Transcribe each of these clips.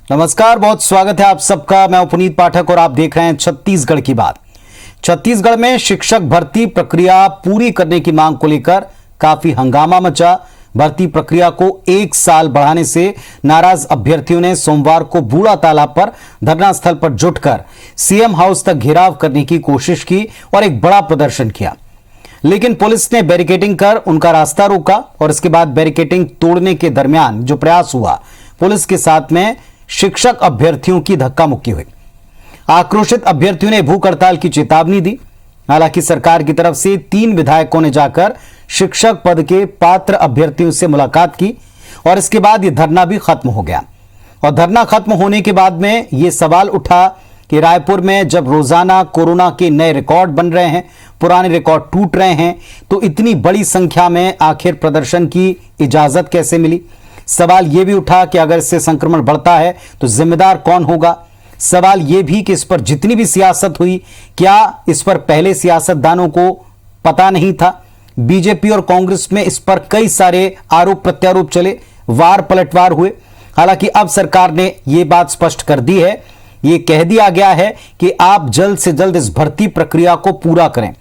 नमस्कार, बहुत स्वागत है आप सबका। मैं पुनीत पाठक और आप देख रहे हैं छत्तीसगढ़ की बात। छत्तीसगढ़ में शिक्षक भर्ती प्रक्रिया पूरी करने की मांग को लेकर काफी हंगामा मचा। भर्ती प्रक्रिया को 1 साल बढ़ाने से नाराज अभ्यर्थियों ने सोमवार को बूढ़ा तालाब पर धरना स्थल पर जुटकर सीएम हाउस तक घेराव करने की कोशिश की और एक बड़ा प्रदर्शन किया, लेकिन पुलिस ने बैरिकेडिंग कर उनका रास्ता रोका और इसके बाद बैरिकेडिंग तोड़ने के दरमियान जो प्रयास हुआ, पुलिस के साथ में शिक्षक अभ्यर्थियों की धक्का मुक्की हुई। आक्रोशित अभ्यर्थियों ने भूख हड़ताल की चेतावनी दी। हालांकि सरकार की तरफ से 3 विधायकों ने जाकर शिक्षक पद के पात्र अभ्यर्थियों से मुलाकात की और इसके बाद यह धरना भी खत्म हो गया। और धरना खत्म होने के बाद में यह सवाल उठा कि रायपुर में जब रोजाना कोरोना के नए रिकॉर्ड बन रहे हैं, पुराने रिकॉर्ड टूट रहे हैं, तो इतनी बड़ी संख्या में आखिर प्रदर्शन की इजाजत कैसे मिली। सवाल यह भी उठा कि अगर इससे संक्रमण बढ़ता है तो जिम्मेदार कौन होगा। सवाल यह भी कि इस पर जितनी भी सियासत हुई, क्या इस पर पहले सियासतदानों को पता नहीं था। बीजेपी और कांग्रेस में इस पर कई सारे आरोप प्रत्यारोप चले, वार पलटवार हुए। हालांकि अब सरकार ने यह बात स्पष्ट कर दी है, यह कह दिया गया है कि आप जल्द से जल्द इस भर्ती प्रक्रिया को पूरा करें।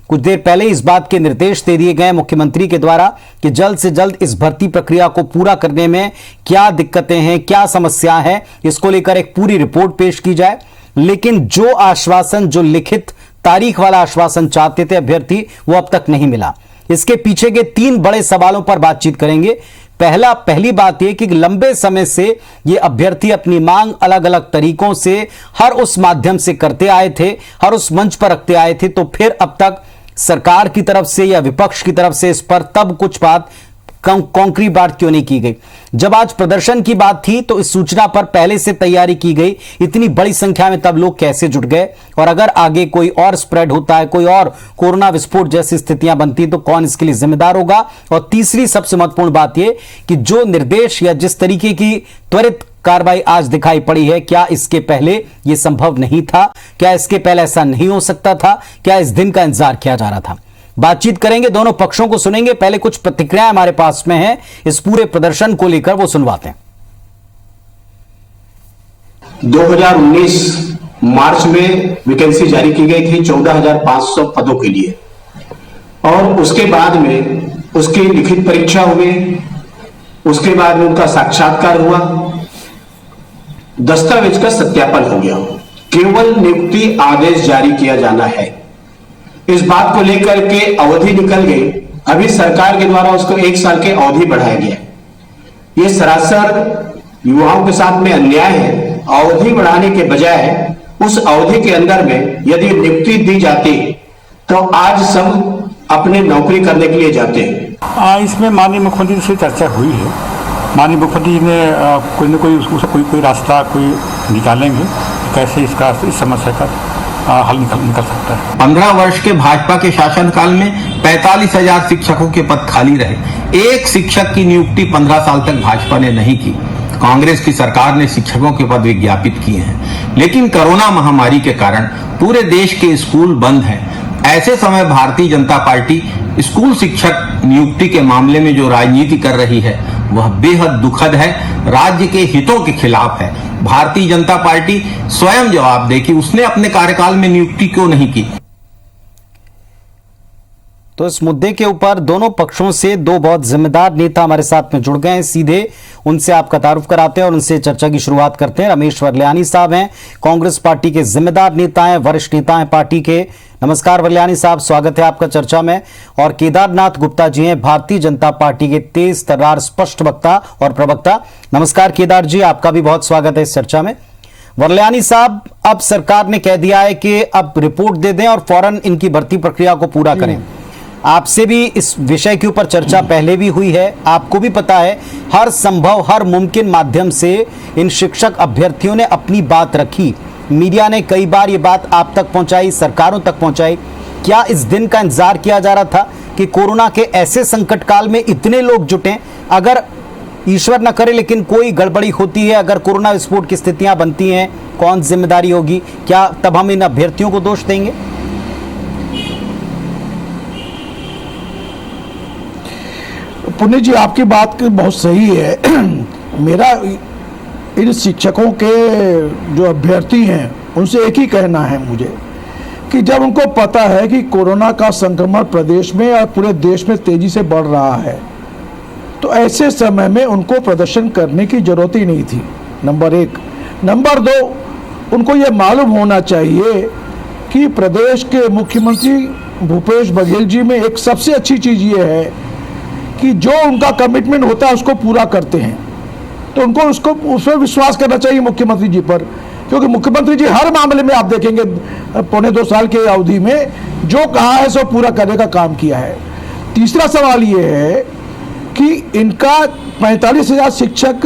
कुछ देर पहले इस बात के निर्देश दे दिए गए मुख्यमंत्री के द्वारा कि जल्द से जल्द इस भर्ती प्रक्रिया को पूरा करने में क्या दिक्कतें हैं, क्या समस्या है, इसको लेकर एक पूरी रिपोर्ट पेश की जाए। लेकिन जो आश्वासन, जो लिखित तारीख वाला आश्वासन चाहते थे अभ्यर्थी, वो अब तक नहीं मिला। इसके पीछे के 3 बड़े सवालों पर बातचीत करेंगे। पहली बात यह कि लंबे समय से ये अभ्यर्थी अपनी मांग अलग अलग तरीकों से हर उस माध्यम से करते आए थे, हर उस मंच पर रखते आए थे, तो फिर अब तक सरकार की तरफ से या विपक्ष की तरफ से इस पर तब कुछ बात कॉन्क्रीट बात क्यों नहीं की गई। जब आज प्रदर्शन की बात थी तो इस सूचना पर पहले से तैयारी की गई, इतनी बड़ी संख्या में तब लोग कैसे जुट गए, और अगर आगे कोई और स्प्रेड होता है, कोई और कोरोना विस्फोट जैसी स्थितियां बनती तो कौन इसके लिए जिम्मेदार होगा। और तीसरी सबसे महत्वपूर्ण बात यह कि जो निर्देश या जिस तरीके की त्वरित कार्रवाई आज दिखाई पड़ी है, क्या इसके पहले यह संभव नहीं था, क्या इसके पहले ऐसा नहीं हो सकता था, क्या इस दिन का इंतजार किया जा रहा था। बातचीत करेंगे, दोनों पक्षों को सुनेंगे। पहले कुछ प्रतिक्रियाएं हमारे पास में हैं इस पूरे प्रदर्शन को लेकर, वो सुनवाते हैं। 2019 मार्च में वैकेंसी जारी की गई थी 14,500 पदों के लिए, और उसके बाद में उसकी लिखित परीक्षा हुई, उसके बाद में उनका साक्षात्कार हुआ, दस्तावेज का सत्यापन हो गया, केवल नियुक्ति आदेश जारी किया जाना है। इस बात को लेकर के अवधि निकल गई। अभी सरकार के द्वारा उसको 1 साल के अवधि बढ़ाया गया। यह सरासर युवाओं के साथ में अन्याय है। अवधि बढ़ाने के बजाय उस अवधि के अंदर में यदि नियुक्ति दी जाती तो आज सब अपने नौकरी करने के लिए जाते हैं। इसमें माननीय मुख्यमंत्री से चर्चा हुई है। माननीय मुख्यमंत्री ने कोई न कोई रास्ता कोई निकालेंगे, कैसे इस समस्या का हल निकल सकता है। 15 वर्ष के भाजपा के शासनकाल में 45,000 शिक्षकों के पद खाली रहे। एक शिक्षक की नियुक्ति 15 साल तक भाजपा ने नहीं की। कांग्रेस की सरकार ने शिक्षकों के पद विज्ञापित किए हैं, लेकिन कोरोना महामारी के कारण पूरे देश के स्कूल बंद हैं। ऐसे समय भारतीय जनता पार्टी स्कूल शिक्षक नियुक्ति के मामले में जो राजनीति कर रही है वह बेहद दुखद है, राज्य के हितों के खिलाफ है। भारतीय जनता पार्टी स्वयं जवाब दे कि उसने अपने कार्यकाल में नियुक्ति क्यों नहीं की। तो इस मुद्दे के ऊपर दोनों पक्षों से 2 बहुत जिम्मेदार नेता हमारे साथ में जुड़ गए हैं। सीधे उनसे आपका तारुफ कराते हैं और उनसे चर्चा की शुरुआत करते हैं। रमेश वरल्यानी साहब हैं, कांग्रेस पार्टी के जिम्मेदार नेता हैं, वरिष्ठ नेता हैं पार्टी के। नमस्कार वरल्यानी साहब, स्वागत है आपका चर्चा में। और केदारनाथ गुप्ता जी हैं, भारतीय जनता पार्टी के तेज तर्रार स्पष्ट वक्ता और प्रवक्ता। नमस्कार केदार जी, आपका भी बहुत स्वागत है इस चर्चा में। वरल्यानी साहब, अब सरकार ने कह दिया है कि अब रिपोर्ट दे दें और फौरन इनकी भर्ती प्रक्रिया को पूरा करें। आपसे भी इस विषय के ऊपर चर्चा पहले भी हुई है, आपको भी पता है हर संभव हर मुमकिन माध्यम से इन शिक्षक अभ्यर्थियों ने अपनी बात रखी। मीडिया ने कई बार ये बात आप तक पहुंचाई, सरकारों तक पहुंचाई। क्या इस दिन का इंतजार किया जा रहा था कि कोरोना के ऐसे संकट काल में इतने लोग जुटें? अगर ईश्वर न करे लेकिन कोई गड़बड़ी होती है, अगर कोरोना विस्फोट की स्थितियां बनती हैं, कौन जिम्मेदारी होगी? क्या तब हम इन अभ्यर्थियों को दोष देंगे? पुण्य जी, आपकी बात बहुत सही है। मेरा इन शिक्षकों के जो अभ्यर्थी हैं उनसे एक ही कहना है मुझे कि जब उनको पता है कि कोरोना का संक्रमण प्रदेश में और पूरे देश में तेजी से बढ़ रहा है, तो ऐसे समय में उनको प्रदर्शन करने की जरूरत ही नहीं थी, नंबर एक। नंबर दो, उनको ये मालूम होना चाहिए कि प्रदेश के मुख्यमंत्री भूपेश बघेल जी में एक सबसे अच्छी चीज़ ये है कि जो उनका कमिटमेंट होता है उसको पूरा करते हैं। तो उनको उस पर विश्वास करना चाहिए मुख्यमंत्री जी पर, क्योंकि मुख्यमंत्री जी हर मामले में आप देखेंगे 1.25 साल के अवधि में जो कहा है सो पूरा करने का काम किया है। तीसरा सवाल ये है कि इनका 45,000 शिक्षक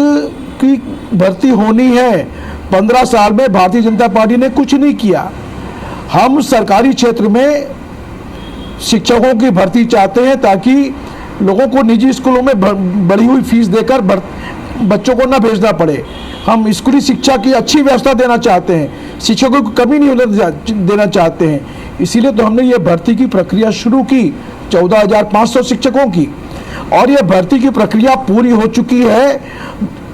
की भर्ती होनी है, 15 साल में भारतीय जनता पार्टी ने कुछ नहीं किया। हम सरकारी क्षेत्र में शिक्षकों की भर्ती चाहते हैं ताकि लोगों को निजी स्कूलों में बढ़ी हुई फीस देकर बच्चों को ना भेजना पड़े। हम स्कूली शिक्षा की अच्छी व्यवस्था देना चाहते हैं, शिक्षकों को कमी नहीं देना चाहते हैं। इसीलिए तो हमने ये भर्ती की प्रक्रिया शुरू की 14,500 शिक्षकों की, और ये भर्ती की प्रक्रिया पूरी हो चुकी है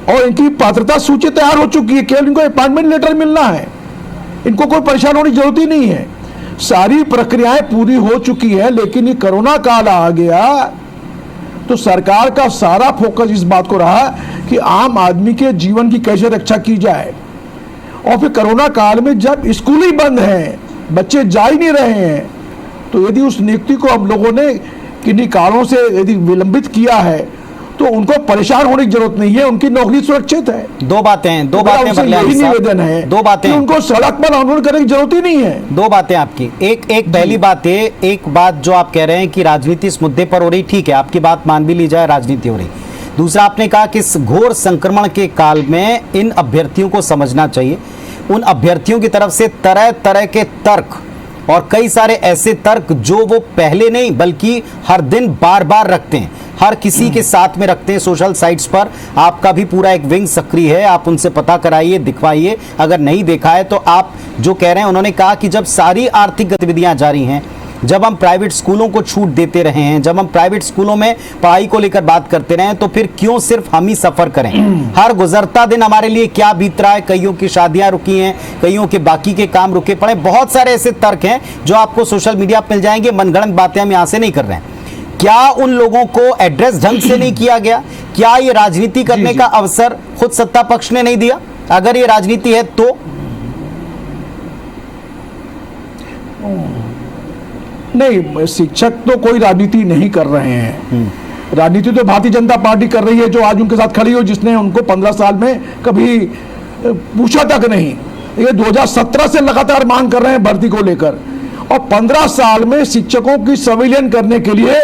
और इनकी पात्रता सूची तैयार हो चुकी है। केवल इनको अपॉइंटमेंट लेटर मिलना है, इनको कोई परेशान होने की जरूरत ही नहीं है। सारी प्रक्रियाएं पूरी हो चुकी है, लेकिन ये कोरोना काल आ गया तो सरकार का सारा फोकस इस बात को रहा कि आम आदमी के जीवन की कैसे रक्षा की जाए। और फिर कोरोना काल में जब स्कूल ही बंद हैं, बच्चे जा ही नहीं रहे हैं, तो यदि उस नियुक्ति को हम लोगों ने किन्हीं कारणों से यदि विलंबित किया है तो उनको परेशान होने की जरूरत नहीं है, उनकी नौकरी सुरक्षित है। दो बातें यही निवेदन है, दो बातें, उनको सड़क पर आंदोलन करने की जरूरत ही नहीं है। दो बातें आपकी, एक पहली बात है, एक बात जो आप कह रहे हैं कि राजनीति इस मुद्दे पर हो रही, ठीक है, आपकी बात मान भी ली जाए, राजनीति हो रही। दूसरा, आपने कहा कि इस घोर संक्रमण के काल में इन अभ्यर्थियों को समझना चाहिए। उन अभ्यर्थियों की तरफ से तरह तरह के तर्क और कई सारे ऐसे तर्क जो वो पहले नहीं बल्कि हर दिन बार बार रखते हैं, हर किसी के साथ में रखते हैं। सोशल साइट्स पर आपका भी पूरा एक विंग सक्रिय है, आप उनसे पता कराइए, दिखवाइए। अगर नहीं देखा है तो आप जो कह रहे हैं, उन्होंने कहा कि जब सारी आर्थिक गतिविधियां जारी हैं, जब हम प्राइवेट स्कूलों को छूट देते रहे हैं, जब हम प्राइवेट स्कूलों में पढ़ाई को लेकर बात करते रहे हैं, तो फिर क्यों सिर्फ हम ही सफर करें? हर गुजरता दिन हमारे लिए क्या बीत रहा है, कईयों की शादियां रुकी हैं, कईयों के बाकी के काम रुके पड़े, बहुत सारे ऐसे तर्क हैं जो आपको सोशल मीडिया पर मिल जाएंगे। मनगढ़ंत बातें हम यहां से नहीं कर रहे हैं। क्या उन लोगों को एड्रेस ढंग से नहीं किया गया? क्या ये राजनीति करने का अवसर खुद सत्ता पक्ष ने नहीं दिया? अगर ये राजनीति है तो नहीं, शिक्षक तो कोई राजनीति नहीं कर रहे हैं। राजनीति तो भारतीय जनता पार्टी कर रही है, जो आज उनके साथ खड़ी हो, जिसने उनको 15 साल में कभी पूछा तक नहीं। ये 2017 से लगातार मांग कर रहे हैं भर्ती को लेकर, और 15 साल में शिक्षकों की संविलियन करने के लिए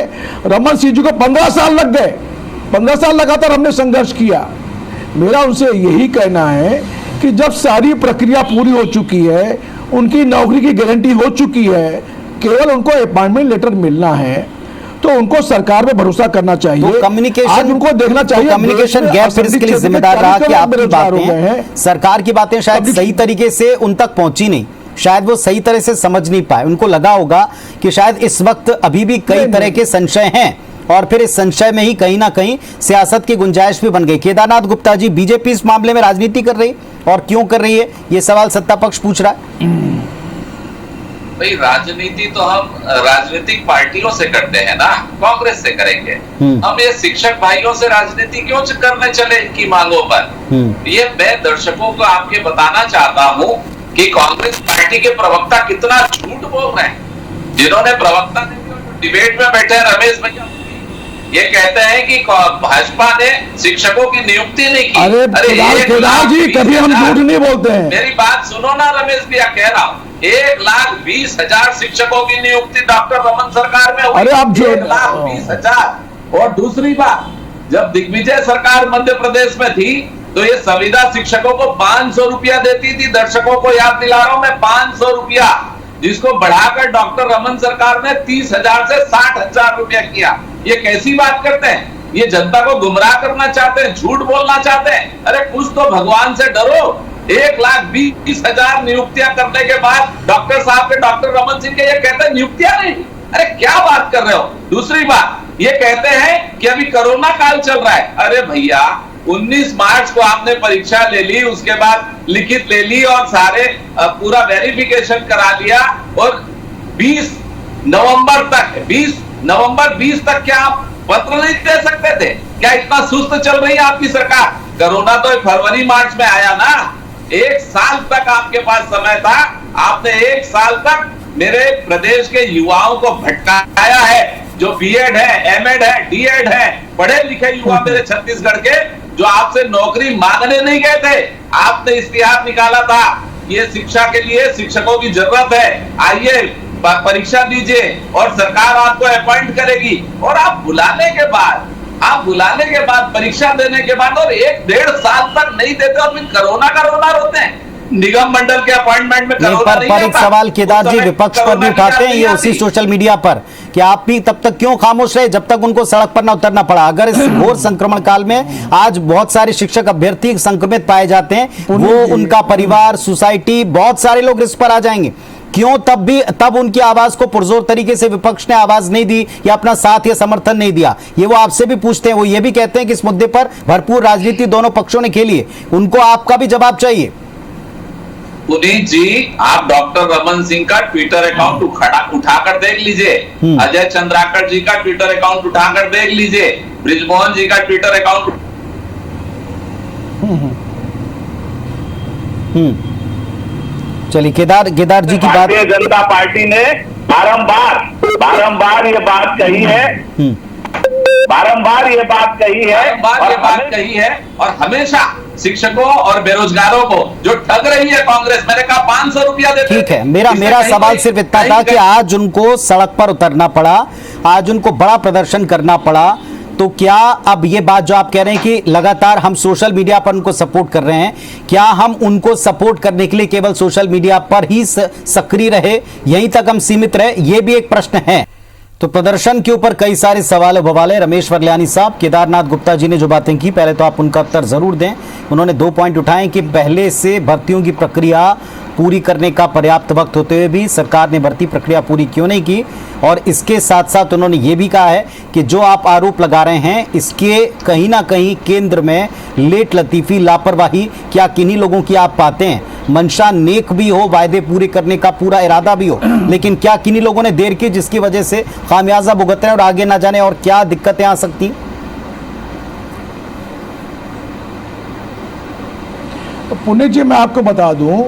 रमन सिंह जी को 15 साल लग गए। 15 साल लगातार हमने संघर्ष किया। मेरा उनसे यही कहना है कि जब सारी प्रक्रिया पूरी हो चुकी है, उनकी नौकरी की गारंटी हो चुकी है, केवल उनको अपॉइंटमेंट लेटर मिलना है, तो उनको सरकार में भरोसा करना चाहिए। तो कम्युनिकेशन उनको देखना चाहिए। कम्युनिकेशन गैप फिर इसके लिए जिम्मेदार रहा कि आपकी बातें, सरकार की बातें शायद सही तरीके से उन तक पहुंची नहीं, शायद वो सही तरह से समझ नहीं पाए। उनको लगा होगा कि शायद इस वक्त अभी भी कई तरह के संशय हैं, और फिर इस संशय में ही कहीं ना कहीं सियासत की गुंजाइश भी बन गई। केदारनाथ गुप्ता जी, बीजेपी इस मामले में राजनीति कर रही और क्यों कर रही है, ये सवाल सत्ता पक्ष पूछ रहा है। भाई, राजनीति तो हम राजनीतिक पार्टियों से करते हैं ना, कांग्रेस से करेंगे। हम ये शिक्षक भाइयों से राजनीति क्यों करने चले इनकी मांगों पर? ये मैं दर्शकों को आपके बताना चाहता हूँ कि कांग्रेस पार्टी के प्रवक्ता कितना झूठ बोल रहे हैं। जिन्होंने प्रवक्ता डिबेट में बैठे रमेश भैया, ये कहते हैं कि भाजपा ने शिक्षकों की नियुक्ति नहीं की। अरे जी, कभी हम झूठ नहीं बोलते हैं। मेरी बात सुनो ना रमेश भैया, कह रहा हूँ 1,20,000 शिक्षकों की नियुक्ति डॉक्टर रमन सरकार में हुई। अरे आप 1,20,000। और दूसरी बात, जब दिग्विजय सरकार मध्य प्रदेश में थी तो ये संविदा शिक्षकों को 500 रुपया देती थी। दर्शकों को याद दिला रहा हूं मैं, 500 रुपया, जिसको बढ़ाकर डॉक्टर रमन सरकार ने 30,000 से 60,000 रुपया किया। ये कैसी बात करते हैं? ये जनता को गुमराह करना चाहते हैं, झूठ बोलना चाहते हैं। अरे कुछ तो भगवान से डरो। 1,20,000 नियुक्तियां करने के बाद डॉक्टर साहब के, डॉक्टर रमन सिंह के, ये कहते हैं नियुक्तियां नहीं। अरे क्या बात कर रहे हो? दूसरी बात, ये कहते हैं कि अभी कोरोना काल चल रहा है। अरे भैया, 19 मार्च को आपने परीक्षा ले ली, उसके बाद लिखित ले ली और सारे पूरा वेरिफिकेशन करा लिया, और 20 नवंबर 20 तक क्या आप पत्र नहीं दे सकते थे? क्या इतना सुस्त चल रही है आपकी सरकार? कोरोना तो फरवरी मार्च में आया ना, 1 साल तक आपके पास समय था। आपने 1 साल तक मेरे प्रदेश के युवाओं को भटकाया है, जो बीएड है, एमएड है, डीएड है, पढ़े लिखे युवा मेरे छत्तीसगढ़ के, जो आपसे नौकरी मांगने नहीं गए थे। आपने इश्तिहार निकाला था, ये शिक्षा के लिए शिक्षकों की जरूरत है, आइए परीक्षा दीजिए और सरकार आपको अपॉइंट करेगी। और आप बुलाने के बाद परीक्षा देने के बाद और 1-1.5 साल तक नहीं देते और फिर कोरोना रोते हैं। निगम मंडल के अपॉइंटमेंट में कोरोना नहीं पर एक सवाल केदार जी विपक्ष पर भी उठाते हैं, ये उसी सोशल मीडिया पर, कि आप भी तब तक क्यों खामोश रहे जब तक उनको सड़क पर ना उतरना पड़ा? अगर इस घोर संक्रमण काल में आज बहुत सारे शिक्षक अभ्यर्थी संक्रमित पाए जाते हैं, वो उनका परिवार, सोसाइटी, बहुत सारे लोग रिस्क पर आ जाएंगे। क्यों तब उनकी आवाज को पुरजोर तरीके से विपक्ष ने आवाज नहीं दी या अपना साथ या समर्थन नहीं दिया? ये वो आपसे भी पूछते हैं। वो ये भी कहते हैं कि इस मुद्दे पर भरपूर राजनीति दोनों पक्षों ने खेली है, उनको आपका भी जवाब चाहिए। पुनीत जी, आप डॉक्टर रमन सिंह का ट्विटर अकाउंट उठाकर देख लीजिए, अजय चंद्राकर जी का ट्विटर अकाउंट उठाकर देख लीजिए, ब्रिजमोहन जी का ट्विटर अकाउंट। चलिए केदार जी की बात। भारतीय जनता पार्टी ने बारंबार ये बात कही है, बारंबार ये बात कही है और हमेशा शिक्षकों और बेरोजगारों को जो ठग रही है कांग्रेस, मैंने कहा 500 रुपया देते। ठीक है, मेरा सवाल सिर्फ इतना था कि आज उनको सड़क पर उतरना पड़ा, आज उनको बड़ा प्रदर्शन करना पड़ा, तो क्या अब ये बात जो आप कह रहे हैं कि लगातार हम सोशल मीडिया पर उनको सपोर्ट कर रहे हैं, क्या हम उनको सपोर्ट करने के लिए केवल सोशल मीडिया पर ही सक्रिय रहे, यहीं तक हम सीमित रहे? ये भी एक प्रश्न है। तो प्रदर्शन के ऊपर कई सारे सवाल बवाल है। रमेश वर्ल्यानी साहब, केदारनाथ गुप्ता जी ने जो बातें की, पहले तो आप उनका उत्तर जरूर दें। उन्होंने 2 पॉइंट उठाए कि पहले से भर्तियों की प्रक्रिया पूरी करने का पर्याप्त वक्त होते हुए भी सरकार ने भर्ती प्रक्रिया पूरी क्यों नहीं की, और इसके साथ साथ उन्होंने ये भी कहा है कि जो आप आरोप लगा रहे हैं इसके कहीं ना कहीं केंद्र में लेट लतीफी, लापरवाही क्या किन्हीं लोगों की आप पाते हैं? मंशा नेक भी हो, वायदे पूरे करने का पूरा इरादा भी हो, लेकिन क्या किन्हीं लोगों ने देर की जिसकी वजह से खामियाजा भुगत रहे हैं और आगे ना जाने और क्या दिक्कतें आ सकती? तो पुनीत जी, मैं आपको बता दूं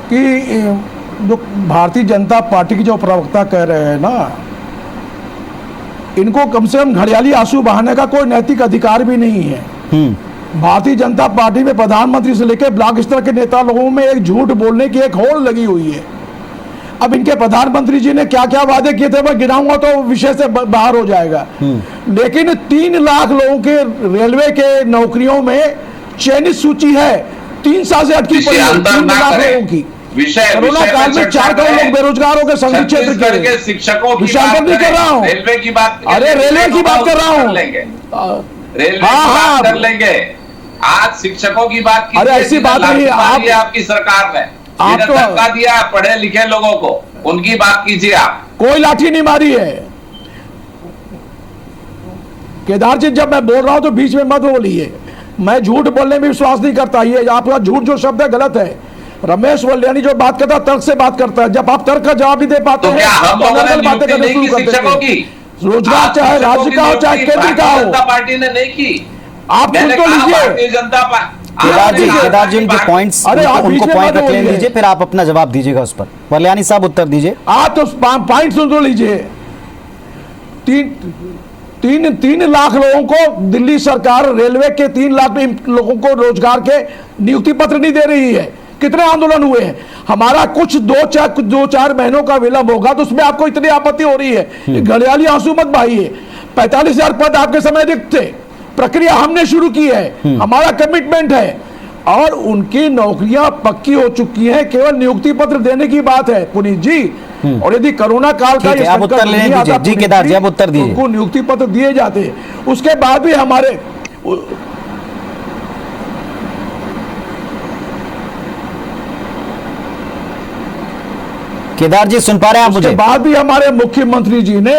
कि जो भारतीय जनता पार्टी के जो प्रवक्ता कह रहे हैं ना, इनको कम से कम घड़ियाली आंसू बहाने का कोई नैतिक अधिकार भी नहीं है। भारतीय जनता पार्टी में प्रधानमंत्री से लेकर ब्लॉक स्तर के नेता लोगों में एक झूठ बोलने की एक होड़ लगी हुई है। अब इनके प्रधानमंत्री जी ने क्या क्या वादे किए थे मैं गिनाऊंगा तो विषय से बाहर हो जाएगा, लेकिन 3 लाख लोगों के रेलवे के नौकरियों में चयनित सूची है, 3 साल से अटकी पड़ी है 3 लाख लोगों की। कोरोना काल में 4 करोड़ लोग बेरोजगार हो गए संघीय क्षेत्र के शिक्षकों की बात नहीं कर रहा हूँ, रेलवे की बात, अरे रेलवे की बात कर रहा हूँ, रेलवे की बात कर लेंगे। आज शिक्षकों की बात की, अरे ऐसी बात नहीं, आपकी सरकार ने आपको धक्का दिया पढ़े लिखे लोगों को, उनकी बात कीजिए आप। कोई लाठी नहीं मारी है। केदार जी, जब मैं बोल रहा हूं तो बीच में मत बोलिए, मैं झूठ बोलने में विश्वास नहीं करता, ये आपका झूठ जो शब्द है गलत है। रमेश वर्ल्यानी जो बात करता है तर्क से बात करता है, जब आप तर्क का जवाब नहीं दे पाते हैं तो अलग बातें करना शुरू कर देते हैं। रोजगार चाहे राज्य का हो चाहे केंद्र का हो, जनता पार्टी ने नहीं की। आप सुन तो लीजिए भारतीय जनता पार्टी। केदार जी उनके पॉइंट्स, उनको पॉइंट रख लेने दीजिए, फिर आप अपना जवाब दीजिएगा उस पर। वर्ल्यानी साहब उत्तर दीजिए। आप तो पॉइंट सुन तो लीजिए। 3 लाख लोगों को दिल्ली सरकार रेलवे के 3 लाख लोगों को रोजगार के नियुक्ति पत्र नहीं दे रही है। कितने आंदोलन हुए हैं? हमारा कुछ 2-4 महीनों का विलंब होगा तो उसमें आपको इतनी आपत्ति हो रही है? घड़ियाली आंसू मत बहाइए। 45,000 पद आपके समय रिक्त थे, प्रक्रिया हमने शुरू की है, हमारा कमिटमेंट है, और उनकी नौकरियां पक्की हो चुकी हैं, केवल नियुक्ति पत्र देने की बात है पुनीत जी। और यदि कोरोना काल का आप उत्तर लेने दीजिए जी केदार जी, आप उत्तर दीजिए। उनको नियुक्ति पत्र दिए जाते, उसके बाद भी हमारे केदार जी सुन पा रहे हैं आप मुझे? उसके बाद भी हमारे मुख्यमंत्री जी ने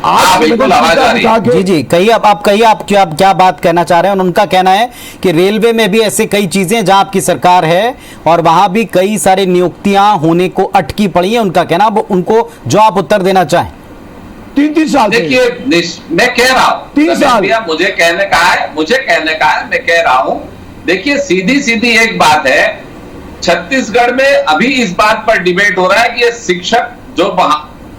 हाँ, बिल्कुल आवाज आ रही है। जी जी, कहिए आप कहिए, आप क्या बात कहना चाह रहे हैं। उनका कहना है कि रेलवे में भी ऐसे कई चीजें जहां आपकी सरकार है और वहां भी कई सारी नियुक्तियां होने को अटकी पड़ी हैं। उनका कहना, उनको जो आप उत्तर देना चाहें। 3 साल से। देखिए, मैं कह रहा हूं 3 साल मुझे कहने का है, मैं कह रहा हूं। देखिए, सीधी सीधी एक बात है, छत्तीसगढ़ में अभी इस बात पर डिबेट हो रहा है कि ये शिक्षक जो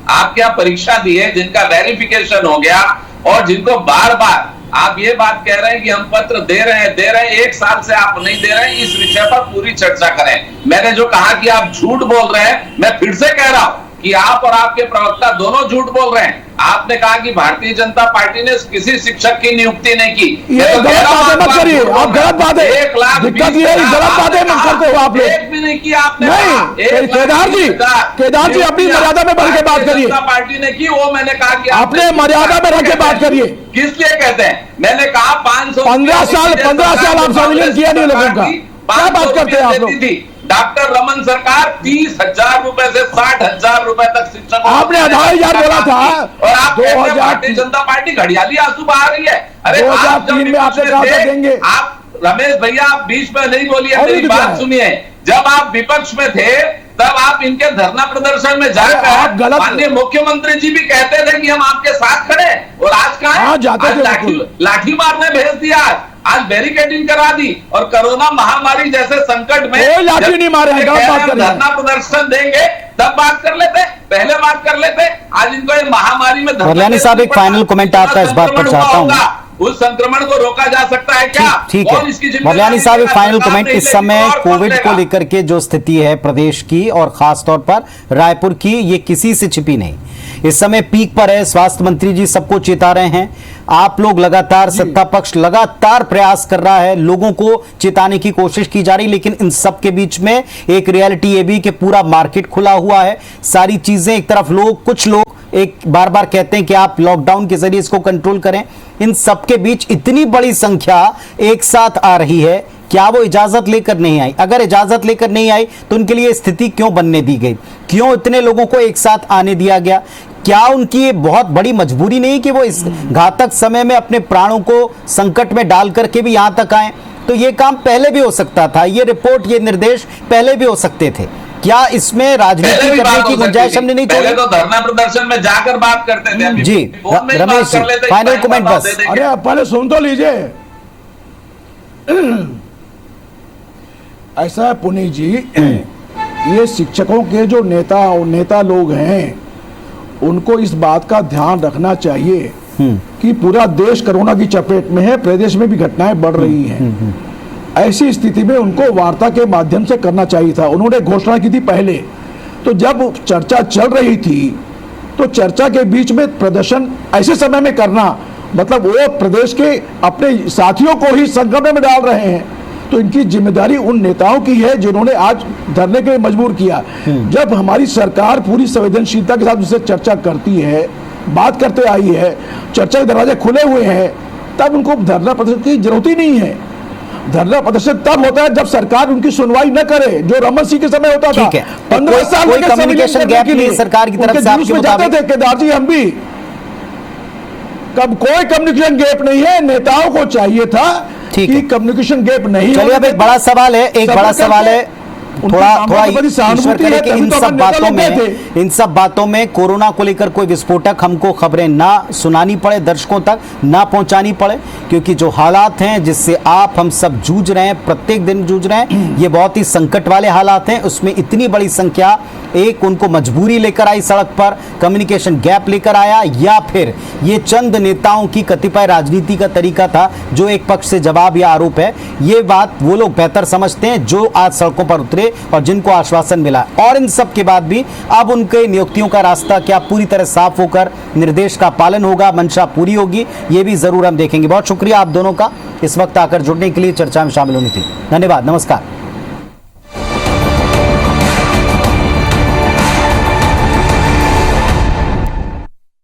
आपके यहाँ परीक्षा दी है, जिनका वेरिफिकेशन हो गया और जिनको बार बार आप ये बात कह रहे हैं कि हम पत्र दे रहे हैं, 1 साल से आप नहीं दे रहे हैं, इस विषय पर पूरी चर्चा करें। मैंने जो कहा कि आप झूठ बोल रहे हैं, मैं फिर से कह रहा हूं कि आप और आपके प्रवक्ता दोनों झूठ बोल रहे हैं। आपने कहा कि भारतीय जनता पार्टी ने किसी शिक्षक की नियुक्ति नहीं की। ये गलत बातें मत करिए, आप गलत बातें, 1 लाख दिक्कत ये है, गलत बातें मत करते हो आप लोग। एक भी नहीं की आपने। नहीं, केदार जी अपनी मर्यादा में बढ़ के बात करिए। जनता पार्टी ने की, वो मैंने कहा कि अपने मर्यादा में रख के बात करिए। किस लिए कहते हैं? मैंने कहा 500 15 साल आप सम्मेलन किया नहीं लोगों का, क्या बात करते हैं आप लोग? डॉक्टर रमन सरकार 30,000 रुपए से 60,000 रुपए तक शिक्षक, आपने 2,500 बोला था, और आप कहते हैं भारतीय जनता पार्टी घड़ियाली आंसू बहा रही है। अरे 2003 में आपने कहा था देंगे। आप रमेश भैया, आप बीच में नहीं बोलिए, मेरी बात सुनिए। जब आप विपक्ष में थे तब आप इनके धरना प्रदर्शन में जाकर माननीय मुख्यमंत्री जी भी कहते थे कि हम आपके साथ खड़े, और आज कहां लाठी मारने भेज दिया, आज बैरिकेडिंग करा दी, और कोरोना महामारी जैसे संकट में कोई लाठी नहीं मारे हैं, धरना प्रदर्शन देंगे तब बात कर लेते, पहले बात कर लेते। आज इनको ये महामारी में वर्लानी साहब, एक फाइनल कमेंट आपका इस बात पर चाहता हूं। उस संक्रमण को रोका जा सकता है क्या? ठीक है वर्लानी साहब, एक फाइनल कमेंट। इस समय कोविड को लेकर के जो स्थिति है प्रदेश की और खास तौर पर रायपुर की, ये किसी से छिपी नहीं। इस समय पीक पर है, स्वास्थ्य मंत्री जी सबको चेता रहे हैं। आप लोग लगातार, सत्ता पक्ष लगातार प्रयास कर रहा है, लोगों को चेताने की कोशिश की जा रही, लेकिन इन सब के बीच में एक रियलिटी ये भी कि पूरा मार्केट खुला हुआ है, सारी चीजें एक तरफ, कुछ लोग एक बार बार कहते हैं कि आप लॉकडाउन के जरिए इसको कंट्रोल करें। इन सब के बीच इतनी बड़ी संख्या एक साथ आ रही है, क्या वो इजाजत लेकर नहीं आई? अगर इजाजत लेकर नहीं आई तो उनके लिए स्थिति क्यों बनने दी गई? क्यों इतने लोगों को एक साथ आने दिया गया? क्या उनकी ये बहुत बड़ी मजबूरी नहीं कि वो इस घातक समय में अपने प्राणों को संकट में डाल करके भी यहां तक आए? तो ये काम पहले भी हो सकता था, ये रिपोर्ट, ये निर्देश पहले भी हो सकते थे। क्या इसमें राजनीति करने की गुंजाइश हमने नहीं छोड़ी? पहले तो धरना प्रदर्शन में जाकर बात करते थे। जी रमेश जी, फाइनल कमेंट बस। अरे पहले सुन तो लीजिए। ऐसा है पुनीत जी, ये शिक्षकों के जो नेता लोग हैं, उनको इस बात का ध्यान रखना चाहिए कि पूरा देश कोरोना की चपेट में है, प्रदेश में भी घटनाएं बढ़ रही हैं। ऐसी स्थिति में उनको वार्ता के माध्यम से करना चाहिए था। उन्होंने घोषणा की थी पहले, तो जब चर्चा चल रही थी तो चर्चा के बीच में प्रदर्शन ऐसे समय में करना, मतलब वो प्रदेश के अपने साथियों को ही संकट में डाल रहे हैं। तो इनकी जिम्मेदारी उन नेताओं की है जिन्होंने आज धरने के लिए मजबूर किया। जब हमारी सरकार पूरी संवेदनशीलता के साथ उससे चर्चा करती है, बात करते आई है, चर्चा के दरवाजे खुले हुए हैं, तब उनको धरना प्रदर्शन की जरूरत ही नहीं है। धरना प्रदर्शन तब होता है जब सरकार उनकी सुनवाई न करे, जो रमन सिंह के समय होता था। 15 साल कोई कम्युनिकेशन गैप नहीं सरकार की तरफ से आपके जाते थे केदार जी, हम भी कोई कम्युनिकेशन गैप नहीं है। नेताओं को चाहिए था कि कम्युनिकेशन गैप नहीं। चलिए, अब एक बड़ा सवाल है, थोड़ा ईश्वर करे कि इन सब बातों में कोरोना को लेकर कोई विस्फोटक हमको खबरें ना सुनानी पड़े, दर्शकों तक ना पहुंचानी पड़े, क्योंकि जो हालात हैं जिससे आप हम सब जूझ रहे हैं, प्रत्येक दिन जूझ रहे हैं, ये बहुत ही संकट वाले हालात हैं। उसमें इतनी बड़ी संख्या, एक उनको मजबूरी लेकर आई सड़क पर, कम्युनिकेशन गैप लेकर आया, या फिर ये चंद नेताओं की कतिपय राजनीति का तरीका था जो एक पक्ष से जवाब या आरोप है। ये बात वो लोग बेहतर समझते हैं जो आज सड़कों पर उतरे और जिनको आश्वासन मिला। और इन सब के बाद भी अब उनके नियुक्तियों का रास्ता क्या पूरी तरह साफ होकर निर्देश का पालन होगा, मंशा पूरी होगी, ये भी जरूर हम देखेंगे। बहुत शुक्रिया आप दोनों का इस वक्त आकर जुड़ने के लिए, चर्चा में शामिल होने के लिए। धन्यवाद, नमस्कार।